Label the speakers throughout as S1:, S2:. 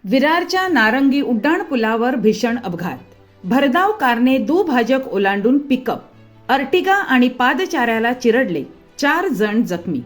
S1: विरारच्या नारंगी उड्डाणपुलावर भीषण अपघात. भरधाव कारने दुभाजक ओलांडून पिकअप, अर्टिगा आणि पादचाऱ्याला चिरडले. 4 जण जखमी.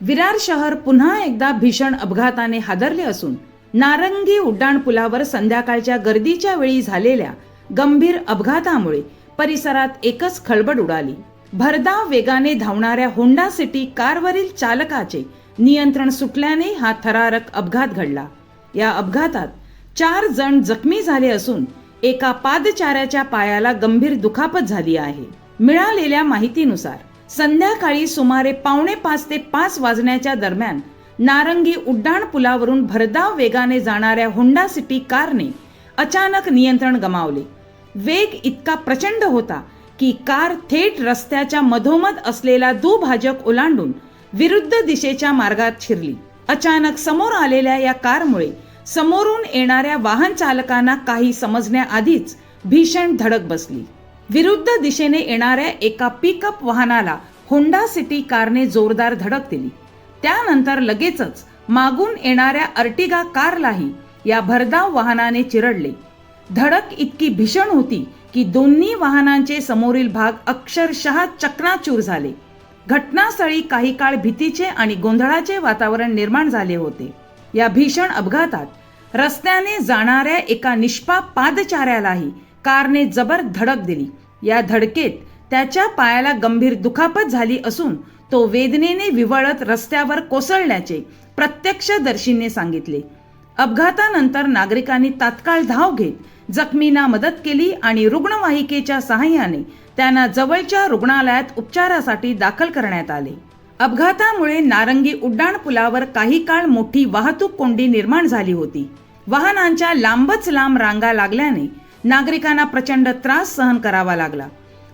S1: विरार शहर पुन्हा एकदा भीषण अपघाताने हादरले असून नारंगी उड्डाणपुलावर संध्याकाळच्या गर्दीच्या वेळी झालेल्या गंभीर अपघातामुळे परिसरात एकच खळबळ उडाली. भरधाव वेगाने धावणाऱ्या होंडा सिटी कारवरील चालकाचे नियंत्रण सुटल्याने हा थरारक अपघात घडला. या अपघातात 4 जण जखमी झाले असून एका पादचाऱ्याच्या पायाला गंभीर दुखापत झाली आहे. मिळालेल्या माहितीनुसार संध्याकाळी सुमारे 4:45 ते 5 वाजण्याच्या दरम्यान नारंगी उड्डाण पुलावरून भरधाव वेगाने जाणाऱ्या होंडा सिटी कारने अचानक नियंत्रण गमावले. वेग इतका प्रचंड होता की कार थेट रस्त्याच्या मधोमध असलेला दुभाजक ओलांडून विरुद्ध दिशेच्या मार्गात शिरली. अचानक समोर आलेल्या या कारमुळे समोरून येणाऱ्या वाहन चालकांना काही समजण्याआधीच भीषण धडक बसली. विरुद्ध दिशेने येणाऱ्या एका पिकअप वाहनाला होंडा सिटी कारने जोरदार धडक दिली. त्यानंतर लगेचच मागून येणाऱ्या अर्टिगा कारलाही या भरधाव वाहनाने चिरडले. धडक इतकी भीषण होती की दोन्ही वाहनांचे समोरील भाग अक्षरशः चकनाचूर झाले. घटनास्थळी काही काळ भीतीचे आणि गोंधळाचे वातावरण निर्माण झाले होते. या भीषण अपघातात रस्त्याने जाणाऱ्या एका निष्पाप पादचाऱ्यालाही कारने जबर धडक दिली. या धडकेत त्याच्या पायाला गंभीर दुखापत झाली असून तो वेदनेने विव्हळत रस्त्यावर कोसळल्याचे प्रत्यक्षदर्शींनी सांगितले. अपघातानंतर नागरिकांनी तात्काळ धाव घेत जखमींना मदत केली आणि रुग्णवाहिकेच्या सहाय्याने त्यांना जवळच्या रुग्णालयात उपचारासाठी दाखल करण्यात आले. अपघातामुळे नारंगी उड्डाण पुलावर काही काळ मोठी वाहतूक कोंडी निर्माण झाली होती. वाहनांच्या लांबच लांब रांगा लागल्याने नागरिकांना प्रचंड त्रास सहन करावा लागला.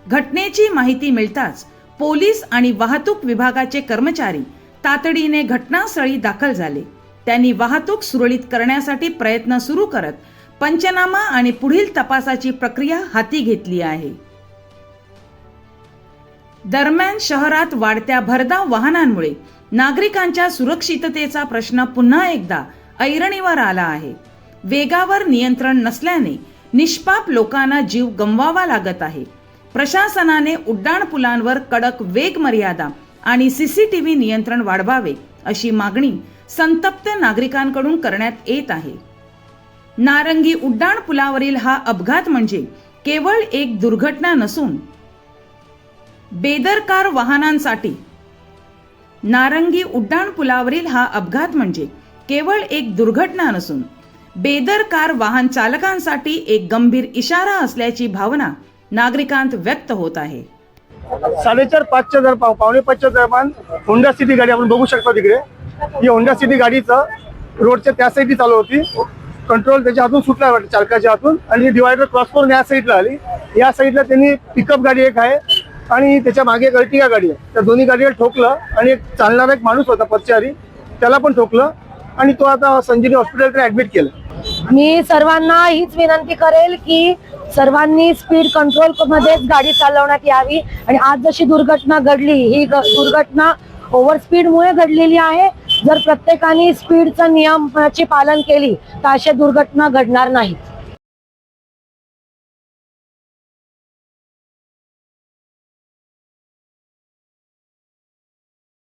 S1: घटनेची माहिती मिळताच पोलीस आणि वाहतूक विभागाचे कर्मचारी तातडीने घटनास्थळी दाखल झाले. त्यांनी वाहतूक सुरळीत करण्यासाठी प्रयत्न सुरू करत पंचनामा आणि पुढील तपासाची प्रक्रिया हाती घेतली आहे. दरम्यान शहरात वाढत्या भरधाव वाहनांमुळे नागरिकांच्या सुरक्षिततेचा प्रश्न पुन्हा एकदा ऐरणीवर आला आहे. वेगावर नियंत्रण नसल्याने निष्पाप लोकांना जीव गमवावा लागत आहे. प्रशासनाने उड्डाणपुलांवर कडक वेग मर्यादा आणि सीसीटीव्ही नियंत्रण वाढवावे अशी मागणी संतप्त नागरिकांकडून करण्यात येत आहे. नारंगी उड्डाणपुलावरील हा अपघात म्हणजे केवळ एक दुर्घटना नसून बेदरकार वाहनांसाठी नारंगी उड्डाणपुलावरील हा अपघात म्हणजे केवळ एक दुर्घटना नसून बेदरकार वाहन चालकांसाठी एक गंभीर इशारा असल्याची भावना नागरिकांत व्यक्त होत आहे.
S2: 4:30-5च्या दरम्यान 4:45च्या दरम्यान होंडा सिटी गाडी आपण बघू शकता तिकडे. ही होंडा सिटी गाडीचं रोडच्या त्या साईडनी चालू होती. कंट्रोल त्याच्या हातून सुटला वाटतं चालकाच्या हातून आणि डिवायडर क्रॉस करून या साईडला आली. या साईडला त्यांनी पिकअप गाडी एक आहे आणि त्याच्या मागे एक अर्टिगा गाडी आहे. त्या दोन्ही गाडीला ठोकलं आणि एक चालणारा एक माणूस होता पथचारी त्याला पण ठोकलं आणि तो आता संजीवनी हॉस्पिटलकडे ऍडमिट केलं.
S3: मी सर्वांना हीच विनंती करेल की सर्वांनी स्पीड कंट्रोल मध्येच गाडी चालवण्यात यावी. आणि आज जशी दुर्घटना घडली ही दुर्घटना ओव्हर स्पीडमुळे घडलेली आहे. जर प्रत्येकाने स्पीडचा नियमाचे पालन केली तर अशा दुर्घटना घडणार नाहीत.